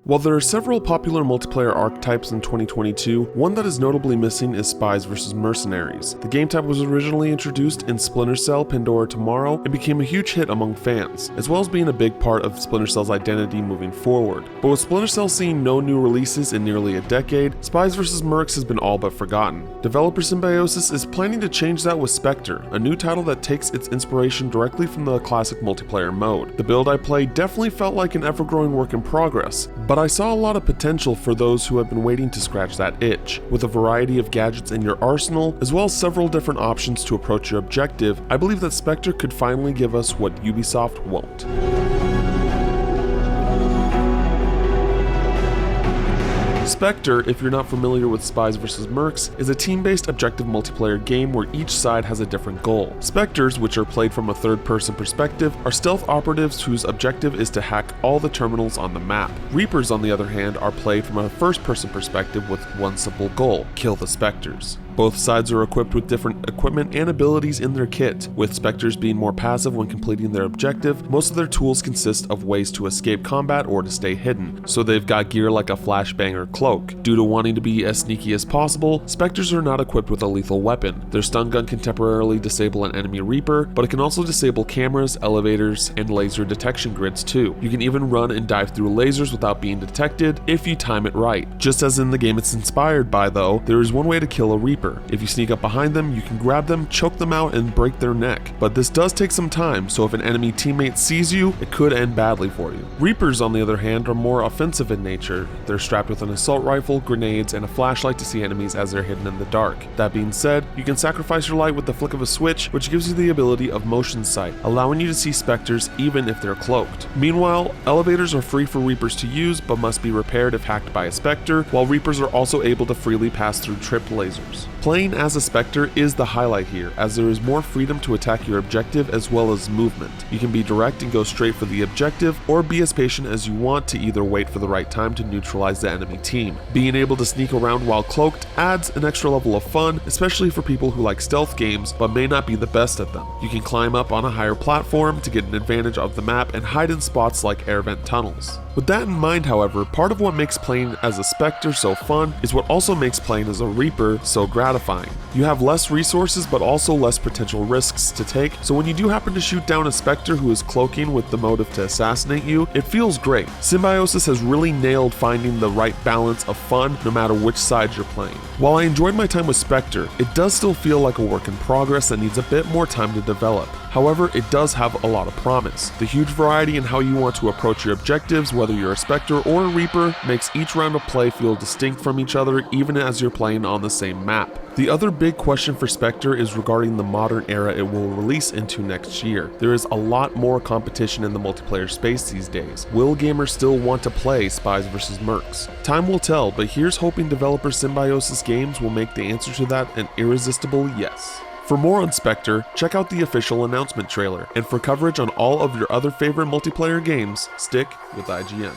While there are several popular multiplayer archetypes in 2022, one that is notably missing is Spies vs. Mercenaries. The game type was originally introduced in Splinter Cell Pandora Tomorrow and became a huge hit among fans, as well as being a big part of Splinter Cell's identity moving forward. But with Splinter Cell seeing no new releases in nearly a decade, Spies vs. Mercs has been all but forgotten. Developer Symbiosis is planning to change that with Spectre, a new title that takes its inspiration directly from the classic multiplayer mode. The build I played definitely felt like an ever-growing work in progress, but I saw a lot of potential for those who have been waiting to scratch that itch. With a variety of gadgets in your arsenal, as well as several different options to approach your objective, I believe that Spectre could finally give us what Ubisoft won't. Spectre, if you're not familiar with Spies vs. Mercs, is a team-based objective multiplayer game where each side has a different goal. Spectres, which are played from a third-person perspective, are stealth operatives whose objective is to hack all the terminals on the map. Reapers, on the other hand, are played from a first-person perspective with one simple goal: kill the Spectres. Both sides are equipped with different equipment and abilities in their kit, with Spectres being more passive when completing their objective. Most of their tools consist of ways to escape combat or to stay hidden, so they've got gear like a flashbang or cloak. Due to wanting to be as sneaky as possible, Spectres are not equipped with a lethal weapon. Their stun gun can temporarily disable an enemy Reaper, but it can also disable cameras, elevators, and laser detection grids too. You can even run and dive through lasers without being detected if you time it right. Just as in the game it's inspired by though, there is one way to kill a Reaper. If you sneak up behind them, you can grab them, choke them out, and break their neck. But this does take some time, so if an enemy teammate sees you, it could end badly for you. Reapers, on the other hand, are more offensive in nature. They're strapped with an assault rifle, grenades, and a flashlight to see enemies as they're hidden in the dark. That being said, you can sacrifice your light with the flick of a switch, which gives you the ability of motion sight, allowing you to see Spectres even if they're cloaked. Meanwhile, elevators are free for Reapers to use, but must be repaired if hacked by a Spectre, while Reapers are also able to freely pass through tripped lasers. Playing as a Spectre is the highlight here, as there is more freedom to attack your objective as well as movement. You can be direct and go straight for the objective, or be as patient as you want to either wait for the right time to neutralize the enemy team. Being able to sneak around while cloaked adds an extra level of fun, especially for people who like stealth games but may not be the best at them. You can climb up on a higher platform to get an advantage of the map and hide in spots like air vent tunnels. With that in mind, however, part of what makes playing as a Spectre so fun is what also makes playing as a Reaper so gratifying. You have less resources but also less potential risks to take, so when you do happen to shoot down a Spectre who is cloaking with the motive to assassinate you, it feels great. Symbiosis has really nailed finding the right balance of fun no matter which side you're playing. While I enjoyed my time with Spectre, it does still feel like a work in progress that needs a bit more time to develop. However, it does have a lot of promise. The huge variety in how you want to approach your objectives, whether you're a Spectre or a Reaper, makes each round of play feel distinct from each other even as you're playing on the same map. The other big question for Spectre is regarding the modern era it will release into next year. There is a lot more competition in the multiplayer space these days. Will gamers still want to play Spies vs. Mercs? Time will tell, but here's hoping developer Symbiosis Games will make the answer to that an irresistible yes. For more on Spectre, check out the official announcement trailer, and for coverage on all of your other favorite multiplayer games, stick with IGN.